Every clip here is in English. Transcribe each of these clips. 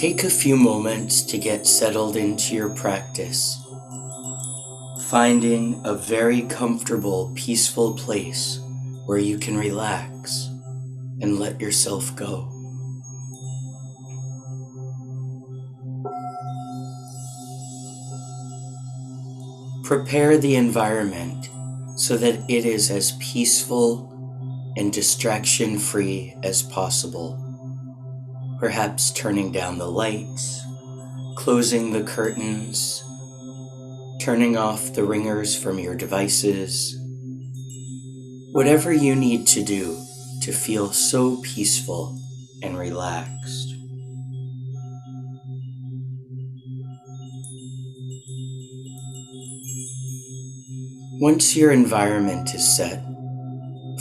Take a few moments to get settled into your practice, finding a very comfortable, peaceful place where you can relax and let yourself go. Prepare the environment so that it is as peaceful and distraction-free as possible. Perhaps turning down the lights, closing the curtains, turning off the ringers from your devices. Whatever you need to do to feel so peaceful and relaxed. Once your environment is set,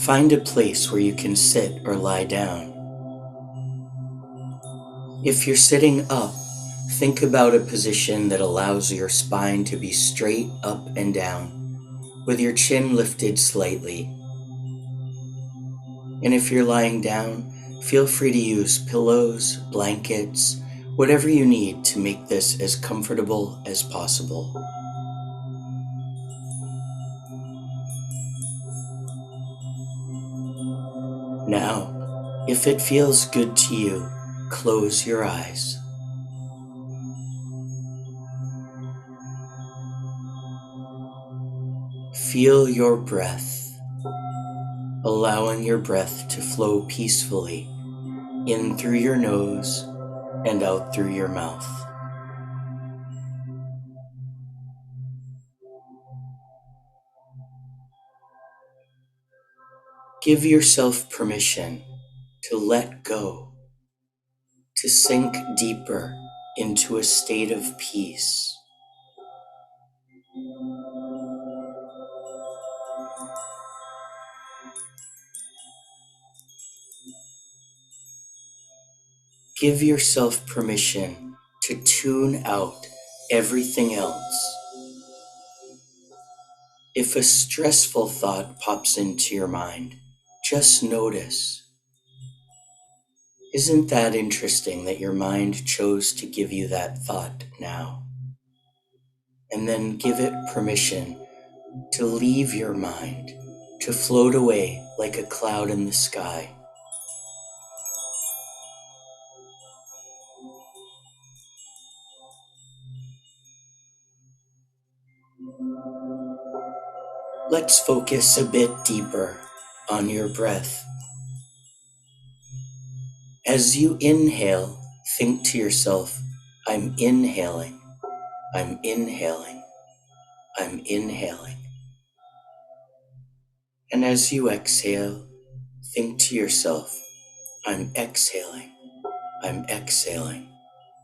find a place where you can sit or lie down. If you're sitting up, think about a position that allows your spine to be straight up and down, with your chin lifted slightly. And if you're lying down, feel free to use pillows, blankets, whatever you need to make this as comfortable as possible. Now, if it feels good to you, close your eyes. Feel your breath, allowing your breath to flow peacefully in through your nose and out through your mouth. Give yourself permission to let go, to sink deeper into a state of peace. Give yourself permission to tune out everything else. If a stressful thought pops into your mind, just notice. Isn't that interesting that your mind chose to give you that thought now? And then give it permission to leave your mind, to float away like a cloud in the sky. Let's focus a bit deeper on your breath. As you inhale, think to yourself, I'm inhaling, I'm inhaling, I'm inhaling. And as you exhale, think to yourself, I'm exhaling, I'm exhaling,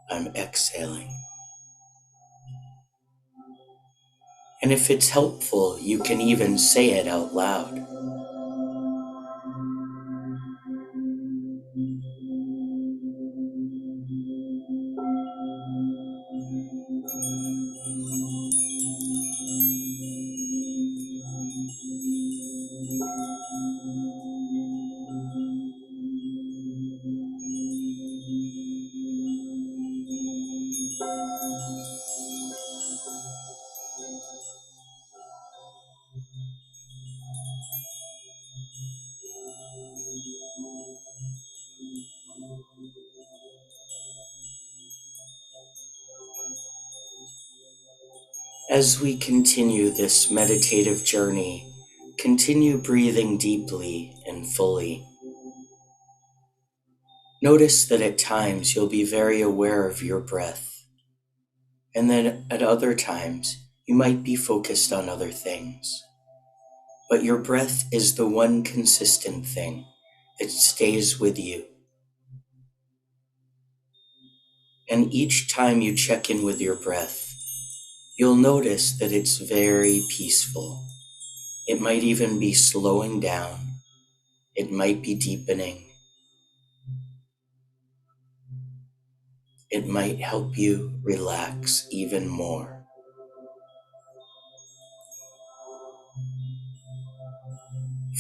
I'm exhaling. And if it's helpful, you can even say it out loud. As we continue this meditative journey, continue breathing deeply and fully. Notice that at times you'll be very aware of your breath, and then at other times you might be focused on other things. But your breath is the one consistent thing that stays with you. And each time you check in with your breath, you'll notice that it's very peaceful. It might even be slowing down. It might be deepening. It might help you relax even more.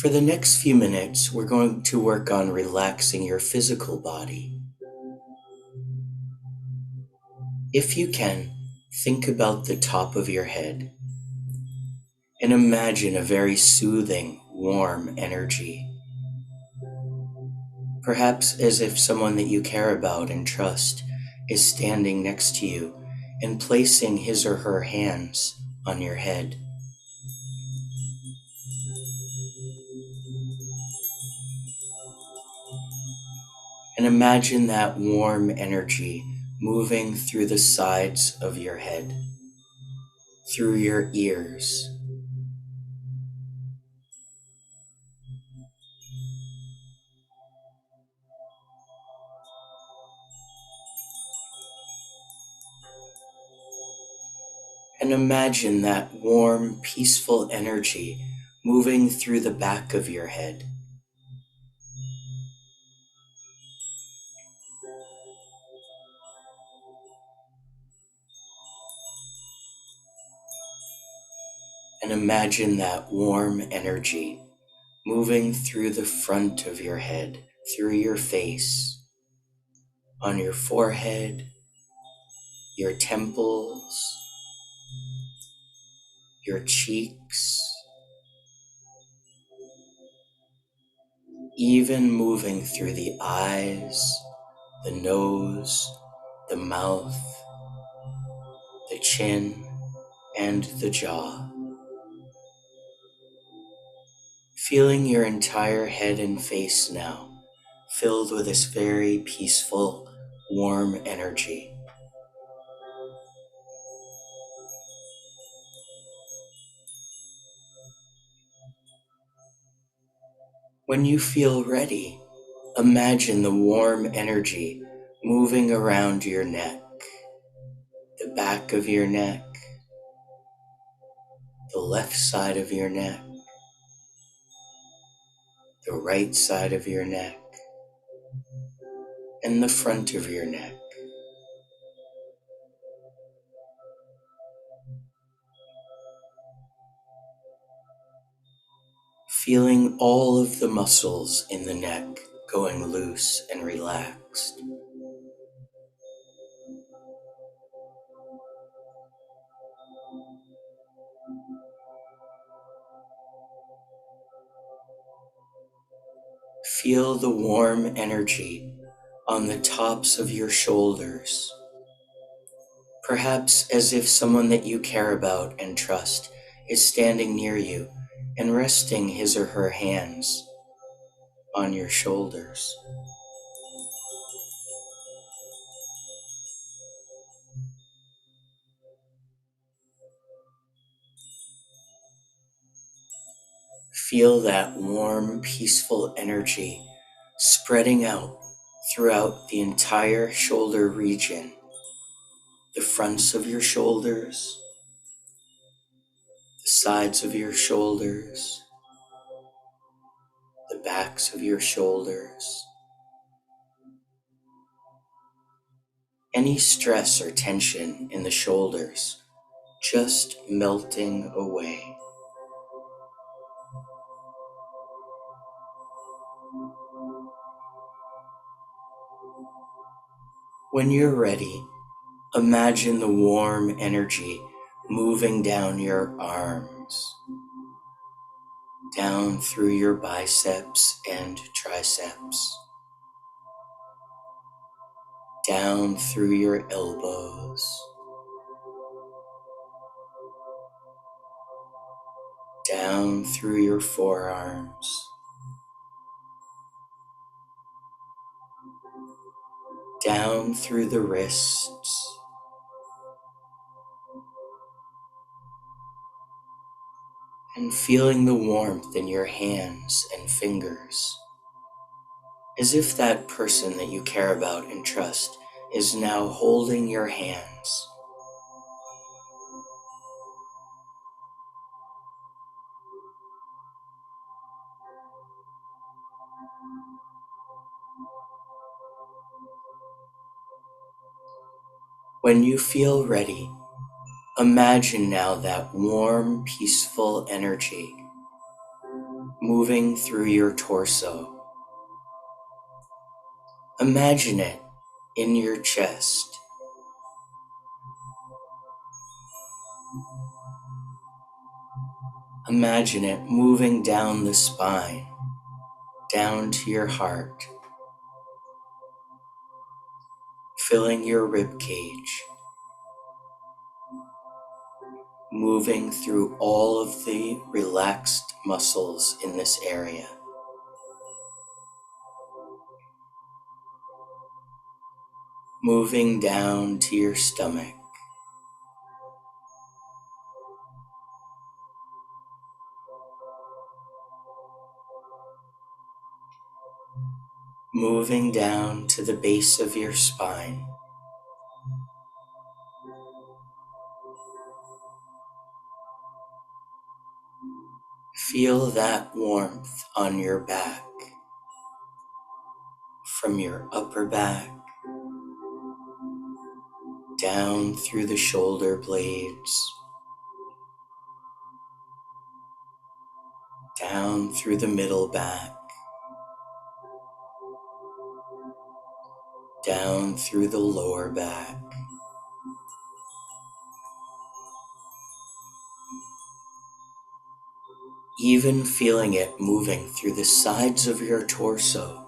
For the next few minutes, we're going to work on relaxing your physical body. If you can, think about the top of your head and imagine a very soothing, warm energy, perhaps as if someone that you care about and trust is standing next to you and placing his or her hands on your head. And imagine that warm energy moving through the sides of your head, through your ears, and imagine that warm, peaceful energy moving through the back of your head. And imagine that warm energy moving through the front of your head, through your face, on your forehead, your temples, your cheeks, even moving through the eyes, the nose, the mouth, the chin, and the jaw. Feeling your entire head and face now filled with this very peaceful, warm energy. When you feel ready, imagine the warm energy moving around your neck, the back of your neck, the left side of your neck, the right side of your neck, and the front of your neck. Feeling all of the muscles in the neck going loose and relaxed. Feel the warm energy on the tops of your shoulders, perhaps as if someone that you care about and trust is standing near you and resting his or her hands on your shoulders. Feel that warm, peaceful energy spreading out throughout the entire shoulder region, the fronts of your shoulders, the sides of your shoulders, the backs of your shoulders. Any stress or tension in the shoulders just melting away. When you're ready, imagine the warm energy moving down your arms, down through your biceps and triceps, down through your elbows, down through your forearms, down through the wrists, and feeling the warmth in your hands and fingers, as if that person that you care about and trust is now holding your hands. When you feel ready, imagine now that warm, peaceful energy moving through your torso. Imagine it in your chest, Imagine it moving down the spine, down to your heart, filling your rib cage, moving through all of the relaxed muscles in this area. Moving down to your stomach, moving down to the base of your spine. Feel that warmth on your back, from your upper back, down through the shoulder blades, down through the middle back, down through the lower back. Even feeling it moving through the sides of your torso.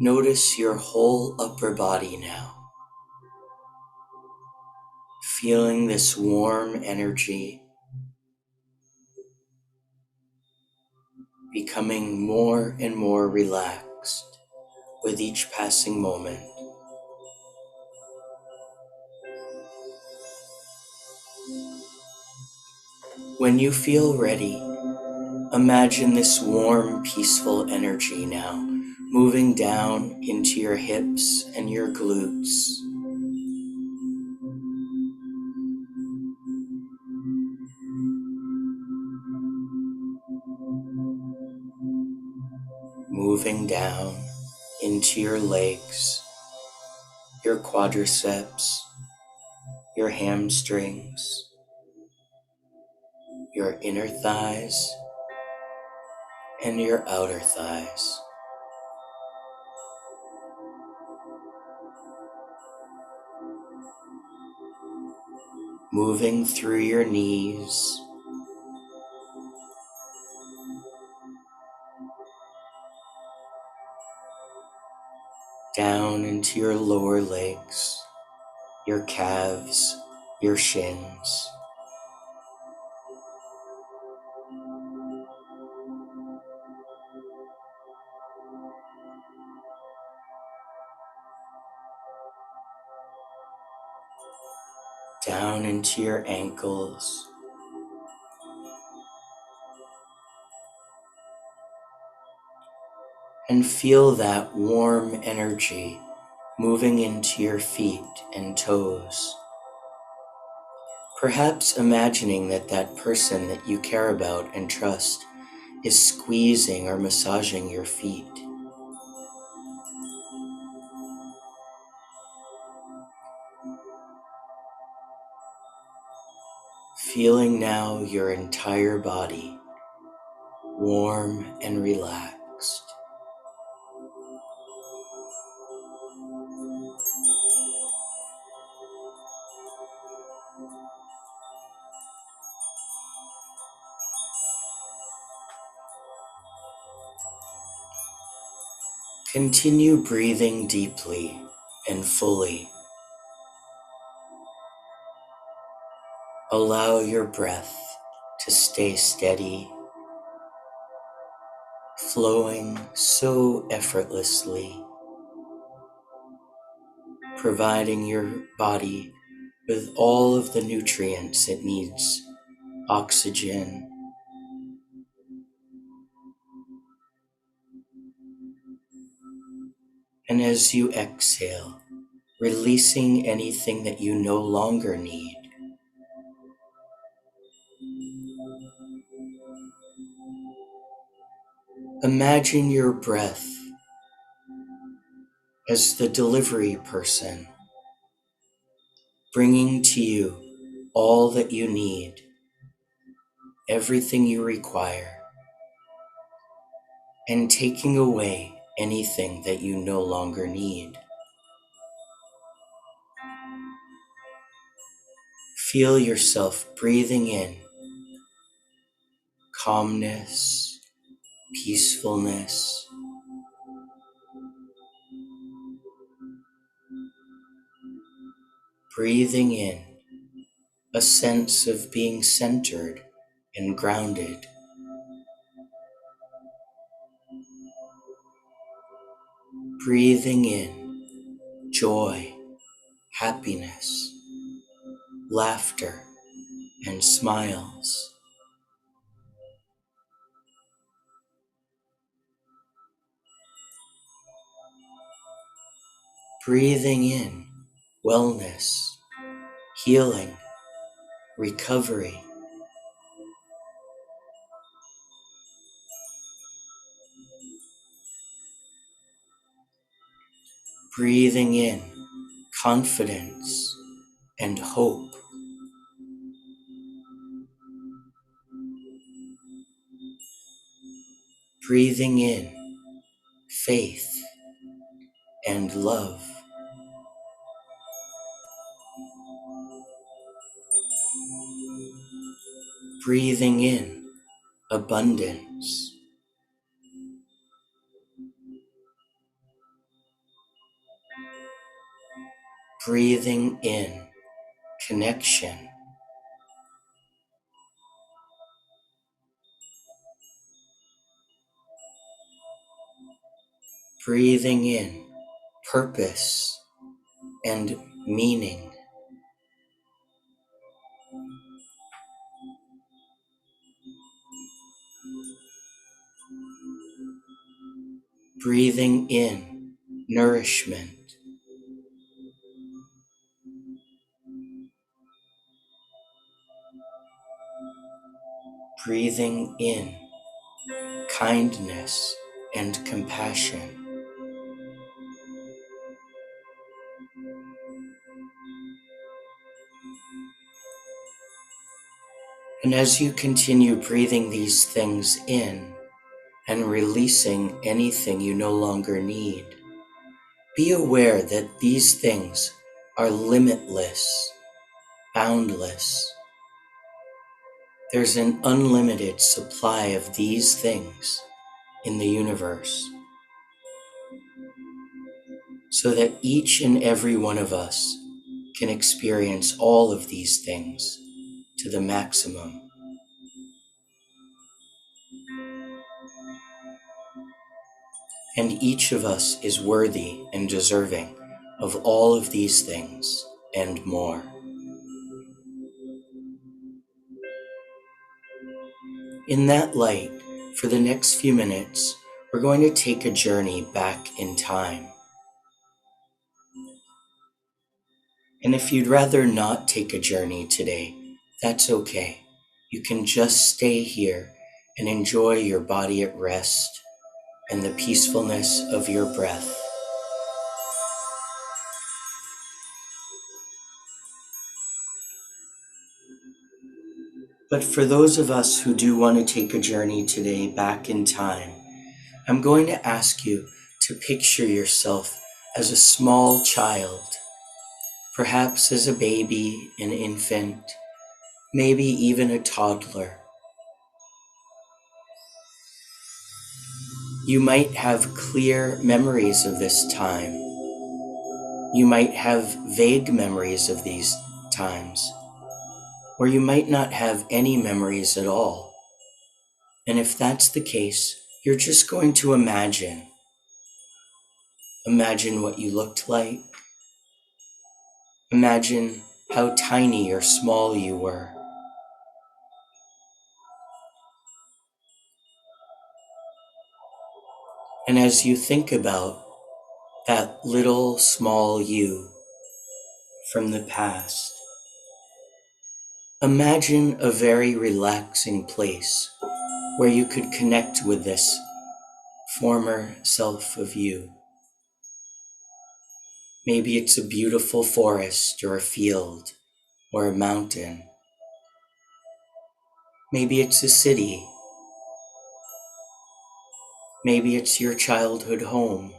Notice your whole upper body now, feeling this warm energy becoming more and more relaxed with each passing moment. When you feel ready, imagine this warm, peaceful energy now moving down into your hips and your glutes. Moving down into your legs, your quadriceps, your hamstrings, your inner thighs, and your outer thighs. Moving through your knees, down into your lower legs, your calves, your shins. Down into your ankles, and feel that warm energy moving into your feet and toes. Perhaps imagining that that person that you care about and trust is squeezing or massaging your feet. Feeling now your entire body warm and relaxed. Continue breathing deeply and fully. Allow your breath to stay steady, flowing so effortlessly, providing your body with all of the nutrients it needs, oxygen, and as you exhale, releasing anything that you no longer need. Imagine your breath as the delivery person, bringing to you all that you need, everything you require, and taking away anything that you no longer need. Feel yourself breathing in calmness, peacefulness, breathing in a sense of being centered and grounded, breathing in joy, happiness, laughter, and smiles, breathing in wellness, healing, recovery, breathing in confidence and hope, breathing in faith and love, breathing in abundance, breathing in connection, breathing in purpose and meaning, breathing in nourishment, breathing in kindness and compassion. And as you continue breathing these things in and releasing anything you no longer need, be aware that these things are limitless, boundless. There's an unlimited supply of these things in the universe, so that each and every one of us can experience all of these things to the maximum. And each of us is worthy and deserving of all of these things and more. In that light, for the next few minutes, we're going to take a journey back in time. And if you'd rather not take a journey today, that's okay. You can just stay here and enjoy your body at rest and the peacefulness of your breath. But for those of us who do want to take a journey today back in time, I'm going to ask you to picture yourself as a small child, perhaps as a baby, an infant, maybe even a toddler. You might have clear memories of this time. You might have vague memories of these times, or you might not have any memories at all. And if that's the case, you're just going to imagine. Imagine what you looked like. Imagine how tiny or small you were. And as you think about that little small you from the past, imagine a very relaxing place where you could connect with this former self of you. Maybe it's a beautiful forest or a field or a mountain. Maybe it's a city. Maybe it's your childhood home.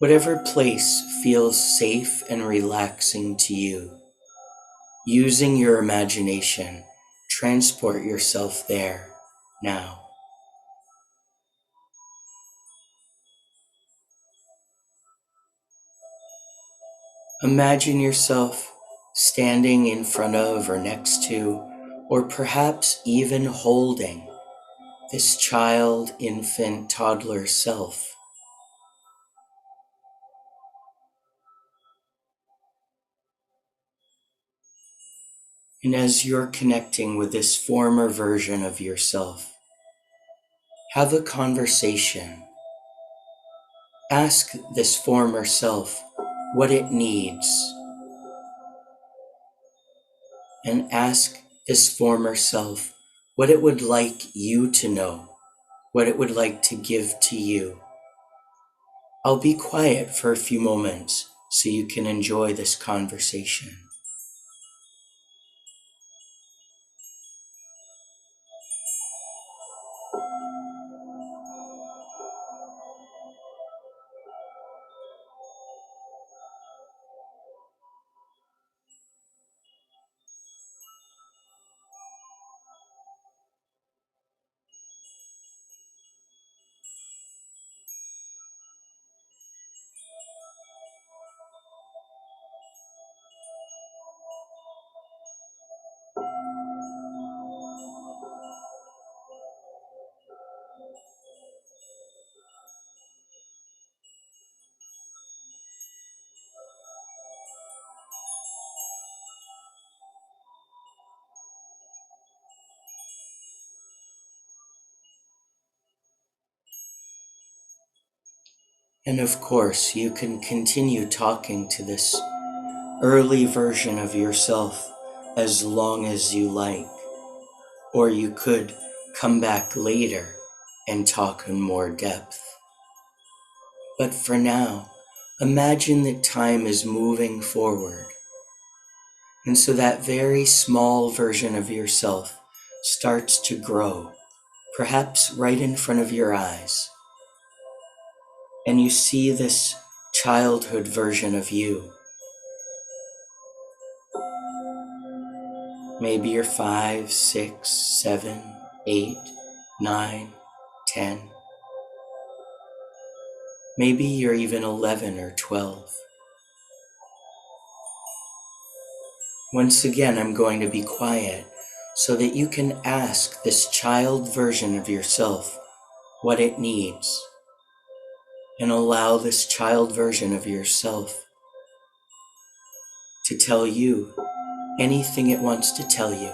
Whatever place feels safe and relaxing to you, using your imagination, transport yourself there now. Imagine yourself standing in front of or next to, or perhaps even holding this child, infant, toddler self. And as you're connecting with this former version of yourself, have a conversation. Ask this former self what it needs, and ask this former self what it would like you to know, what it would like to give to you. I'll be quiet for a few moments so you can enjoy this conversation. And of course, you can continue talking to this early version of yourself as long as you like, or you could come back later and talk in more depth. But for now, imagine that time is moving forward. And so that very small version of yourself starts to grow, perhaps right in front of your eyes. And you see this childhood version of you. Maybe you're 5, 6, 7, 8, 9, 10. Maybe you're even 11 or 12. Once again, I'm going to be quiet so that you can ask this child version of yourself what it needs, and allow this child version of yourself to tell you anything it wants to tell you.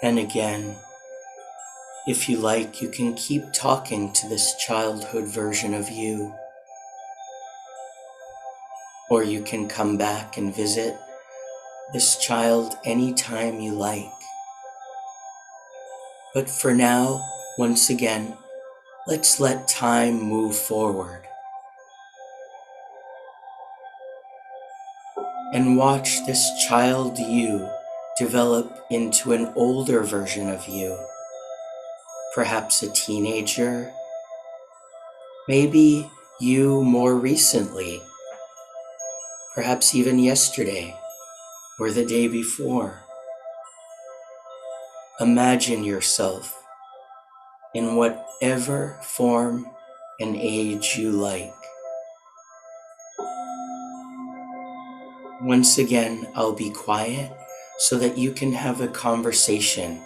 And again, if you like, you can keep talking to this childhood version of you, or you can come back and visit this child anytime you like. But for now, once again, let's let time move forward and watch this child you develop into an older version of you, perhaps a teenager, maybe you more recently, perhaps even yesterday or the day before. Imagine yourself in whatever form and age you like. Once again, I'll be quiet so that you can have a conversation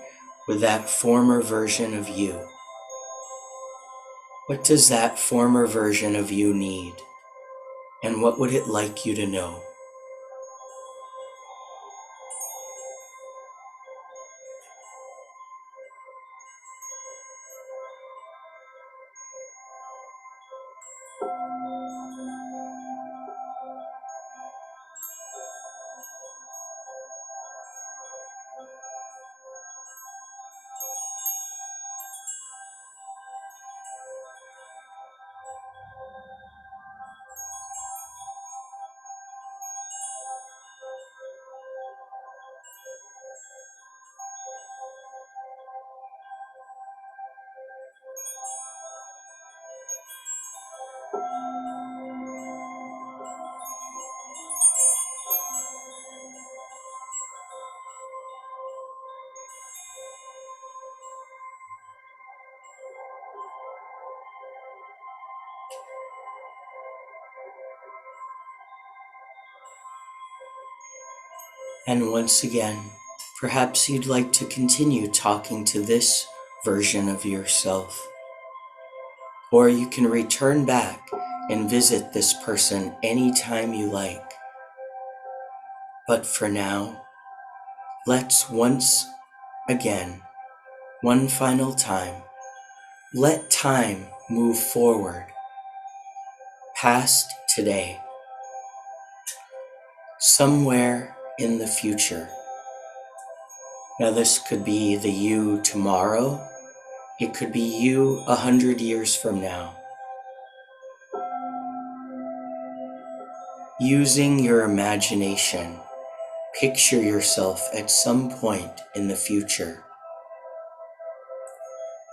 with that former version of you. What does that former version of you need? And what would it like you to know? And once again, perhaps you'd like to continue talking to this version of yourself. Or you can return back and visit this person anytime you like. But for now, let's once again, one final time, let time move forward, past today, somewhere in the future. Now this could be the you tomorrow. It could be you 100 years from now. Using your imagination, picture yourself at some point in the future.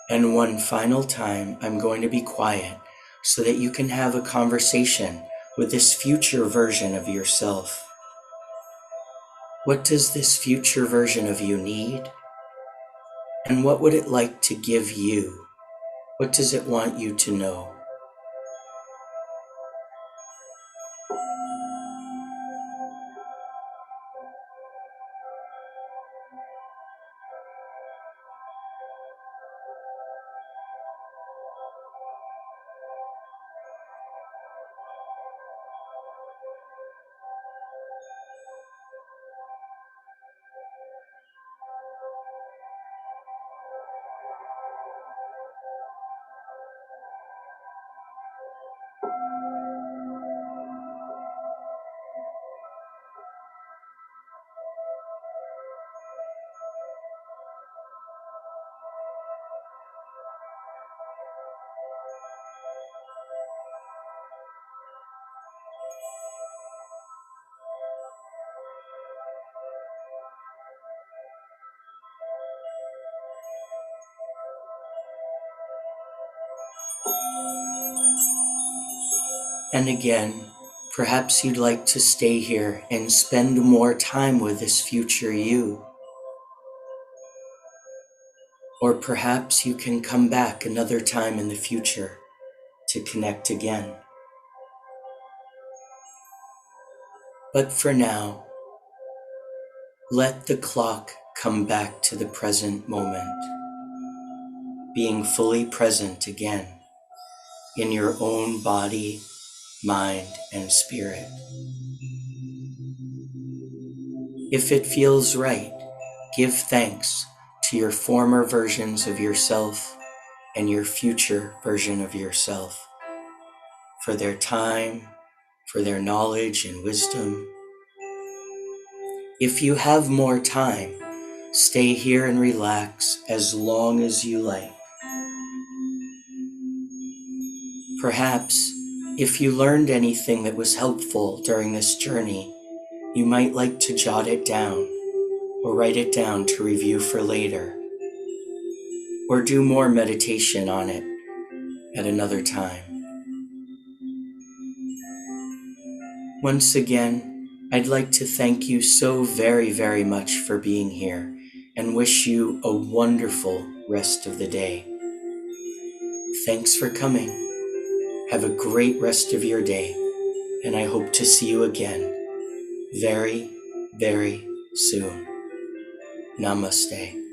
And one final time, I'm going to be quiet so that you can have a conversation with this future version of yourself. What does this future version of you need? And what would it like to give you? What does it want you to know? And again, perhaps you'd like to stay here and spend more time with this future you. Or perhaps you can come back another time in the future to connect again. But for now, let the clock come back to the present moment, being fully present again in your own body, mind, and spirit. If it feels right, give thanks to your former versions of yourself and your future version of yourself for their time, for their knowledge and wisdom. If you have more time, stay here and relax as long as you like. Perhaps, if you learned anything that was helpful during this journey, you might like to jot it down or write it down to review for later, or do more meditation on it at another time. Once again, I'd like to thank you so very, very much for being here and wish you a wonderful rest of the day. Thanks for coming. Have a great rest of your day, and I hope to see you again very, very soon. Namaste.